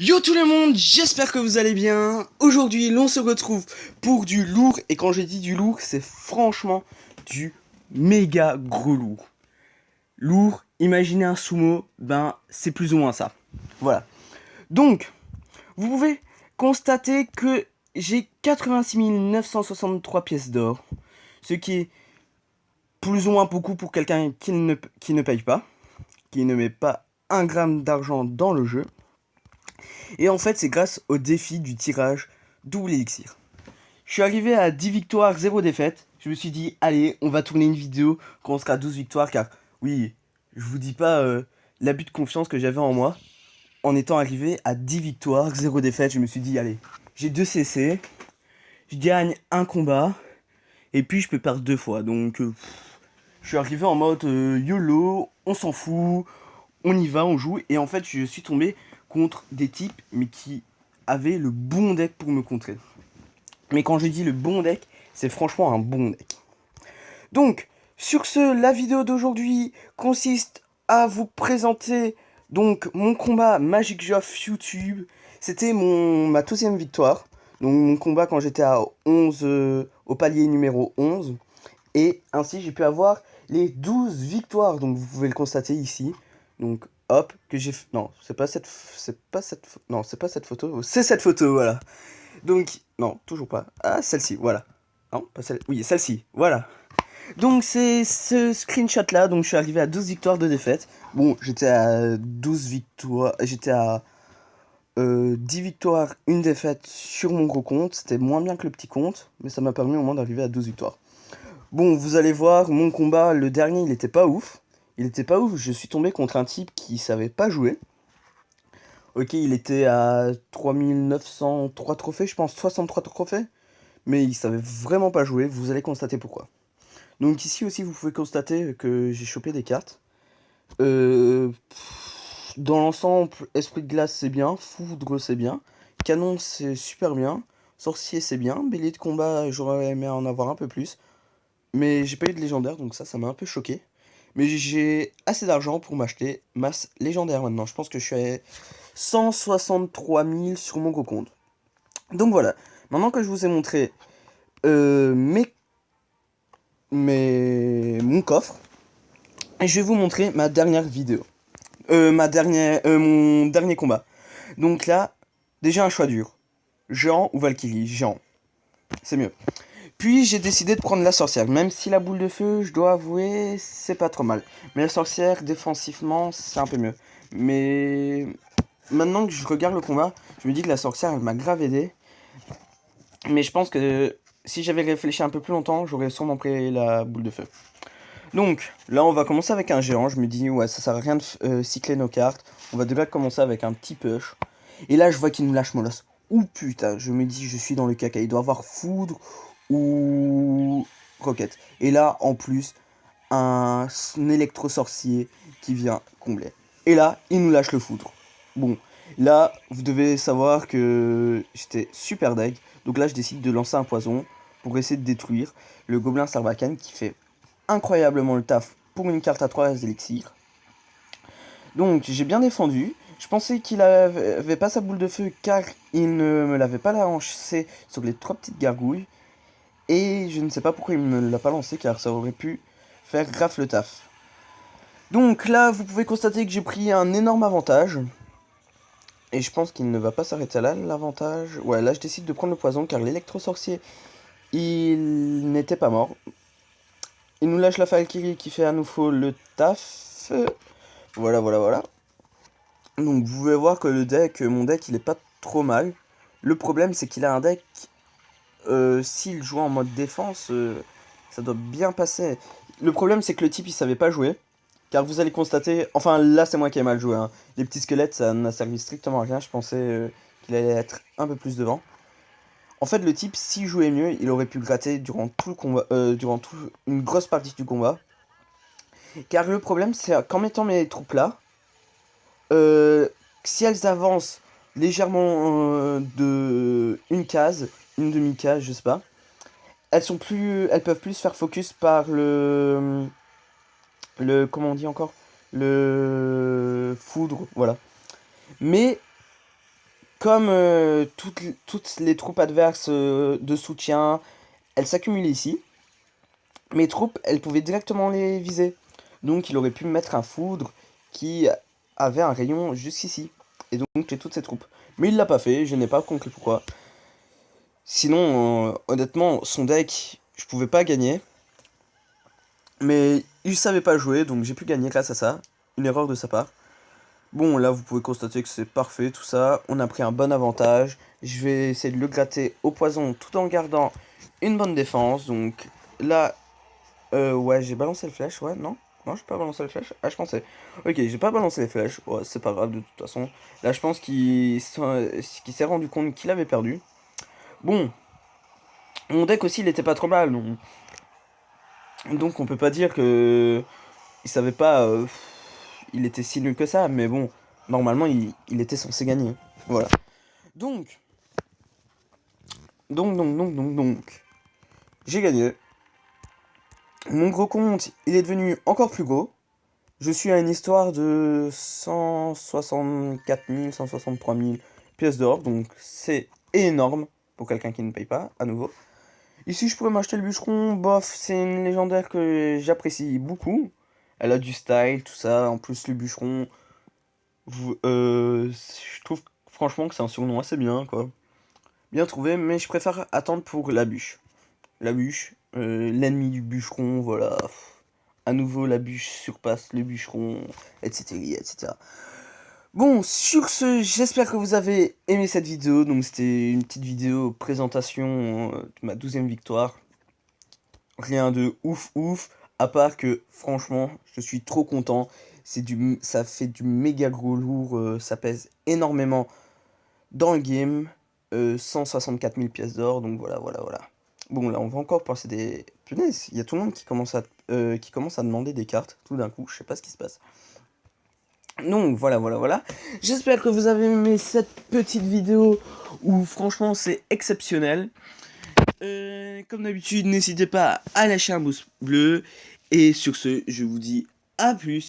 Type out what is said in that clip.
Yo tout le monde, j'espère que vous allez bien. Aujourd'hui, l'on se retrouve pour du lourd. Et quand je dis du lourd, c'est franchement du méga gros lourd. Lourd, imaginez un sumo, ben c'est plus ou moins ça. Voilà. Donc, vous pouvez constater que j'ai 86 963 pièces d'or. Ce qui est plus ou moins beaucoup pour quelqu'un qui ne paye pas. Qui ne met pas un gramme d'argent dans le jeu. Et en fait, c'est grâce au défi du tirage double élixir. Je suis arrivé à 10 victoires, 0 défaite. Je me suis dit, allez, on va tourner une vidéo quand on sera à 12 victoires. Car, oui, je vous dis pas l'abus de confiance que j'avais en moi. En étant arrivé à 10 victoires, 0 défaite, je me suis dit, allez, j'ai 2 CC. Je gagne un combat. Et puis, je peux perdre 2 fois. Donc, je suis arrivé en mode YOLO, on s'en fout. On y va, on joue. Et en fait, je suis tombé contre des types, mais qui avaient le bon deck pour me contrer. Mais quand je dis le bon deck, c'est franchement un bon deck. Donc, sur ce, la vidéo d'aujourd'hui consiste à vous présenter donc mon combat Magic Joff YouTube. C'était ma 12e victoire. Donc mon combat quand j'étais à 11, au palier numéro 11. Et ainsi j'ai pu avoir les 12 victoires. Donc vous pouvez le constater ici. Donc hop, que j'ai... Non, c'est pas cette photo. C'est cette photo, voilà. Donc, non, toujours pas. Ah, celle-ci, voilà. Non, pas celle... Oui, celle-ci, voilà. Donc, c'est ce screenshot-là. Donc, je suis arrivé à 12 victoires, 2 défaites. Bon, j'étais à 12 victoires... J'étais à 10 victoires, 1 défaite sur mon gros compte. C'était moins bien que le petit compte. Mais ça m'a permis au moins d'arriver à 12 victoires. Bon, vous allez voir, mon combat, le dernier, il était pas ouf. Il était pas ouf. Je suis tombé contre un type qui savait pas jouer. Ok, il était à 3903 trophées, je pense, 63 trophées. Mais il savait vraiment pas jouer, vous allez constater pourquoi. Donc ici aussi, vous pouvez constater que j'ai chopé des cartes. Dans l'ensemble, Esprit de glace c'est bien, Foudre c'est bien, Canon c'est super bien, Sorcier c'est bien, Bélier de combat j'aurais aimé en avoir un peu plus. Mais j'ai pas eu de légendaire, donc ça m'a un peu choqué. Mais j'ai assez d'argent pour m'acheter masse légendaire maintenant. Je pense que je suis à 163 000 sur mon gros compte. Donc voilà, maintenant que je vous ai montré mon coffre, je vais vous montrer ma dernière vidéo. Mon dernier combat. Donc là, déjà un choix dur. Géant ou Valkyrie? Géant. C'est mieux. Puis j'ai décidé de prendre la sorcière. Même si la boule de feu, je dois avouer, c'est pas trop mal. Mais la sorcière, défensivement, c'est un peu mieux. Mais maintenant que je regarde le combat, je me dis que la sorcière, elle m'a grave aidé. Mais je pense que si j'avais réfléchi un peu plus longtemps, j'aurais sûrement pris la boule de feu. Donc, là, on va commencer avec un géant. Je me dis, ouais, ça sert à rien de cycler nos cartes. On va déjà commencer avec un petit push. Et là, je vois qu'il nous lâche Molosse. Ouh putain, je me dis, je suis dans le caca. Il doit avoir foudre ou roquette. Et là, en plus, un électro-sorcier qui vient combler. Et là, il nous lâche le foudre. Bon, là, vous devez savoir que j'étais super deg. Donc là, je décide de lancer un poison pour essayer de détruire le gobelin Sarbacane qui fait incroyablement le taf pour une carte à 3 élixirs. Donc j'ai bien défendu. Je pensais qu'il avait pas sa boule de feu car il ne me l'avait pas lancé sur les 3 petites gargouilles. Et je ne sais pas pourquoi il ne me l'a pas lancé car ça aurait pu faire grave le taf. Donc là vous pouvez constater que j'ai pris un énorme avantage. Et je pense qu'il ne va pas s'arrêter là l'avantage. Ouais, là je décide de prendre le poison car l'électro-sorcier il n'était pas mort. Il nous lâche la Valkyrie qui fait à nouveau le taf. Voilà, voilà, voilà. Donc vous pouvez voir que mon deck, il est pas trop mal. Le problème, c'est qu'il a un deck, s'il joue en mode défense, ça doit bien passer. Le problème, c'est que le type, il savait pas jouer. Car vous allez constater, enfin là, c'est moi qui ai mal joué, hein. Les petits squelettes, ça n'a servi strictement à rien. Je pensais qu'il allait être un peu plus devant. En fait, le type, s'il jouait mieux, il aurait pu gratter durant tout le combat, une grosse partie du combat. Car le problème, c'est qu'en mettant mes troupes là, si elles avancent légèrement de une case, une demi-case, je sais pas, elles peuvent plus se faire focus par comment on dit encore, le foudre, voilà. Mais comme toutes les troupes adverses de soutien, elles s'accumulaient ici. Mes troupes, elles pouvaient directement les viser. Donc il aurait pu me mettre un foudre qui avait un rayon jusqu'ici. Et donc j'ai toutes ces troupes. Mais il l'a pas fait, je n'ai pas compris pourquoi. Sinon, honnêtement, son deck, je pouvais pas gagner. Mais il savait pas jouer, donc j'ai pu gagner grâce à ça. Une erreur de sa part. Bon, là, vous pouvez constater que c'est parfait, tout ça. On a pris un bon avantage. Je vais essayer de le gratter au poison tout en gardant une bonne défense. Donc là, ouais, j'ai balancé le flèche, ouais, non? Non, j'ai pas balancé le flèche. Ah, je pensais. Ok, j'ai pas balancé les flèches. Ouais, c'est pas grave, de toute façon. Là, je pense qu'il s'est rendu compte qu'il avait perdu. Bon, mon deck aussi, il était pas trop mal. Donc on peut pas dire que il savait pas, il était si nul que ça, mais bon, normalement il était censé gagner. Voilà. Donc, donc, j'ai gagné. Mon gros compte, il est devenu encore plus gros. Je suis à une histoire de 164 000, 163 000 pièces d'or, donc c'est énorme pour quelqu'un qui ne paye pas, à nouveau. Ici, je pourrais m'acheter le bûcheron. Bof, c'est une légendaire que j'apprécie beaucoup. Elle a du style, tout ça. En plus, le bûcheron, je trouve franchement que c'est un surnom assez bien, quoi. Bien trouvé, mais je préfère attendre pour la bûche. La bûche, l'ennemi du bûcheron, voilà. À nouveau, la bûche surpasse le bûcheron, etc., etc. Bon, sur ce, j'espère que vous avez aimé cette vidéo. Donc, c'était une petite vidéo présentation de ma 12e victoire. Rien de ouf, à part que, franchement, je suis trop content. Ça fait du méga gros lourd, ça pèse énormément dans le game. 164 000 pièces d'or, donc voilà. Bon, là, on va encore passer des... Punaise, il y a tout le monde qui commence à demander des cartes, tout d'un coup, je sais pas ce qui se passe. Donc, voilà. J'espère que vous avez aimé cette petite vidéo où, franchement, c'est exceptionnel. Comme d'habitude, n'hésitez pas à lâcher un pouce bleu. Et sur ce, je vous dis à plus.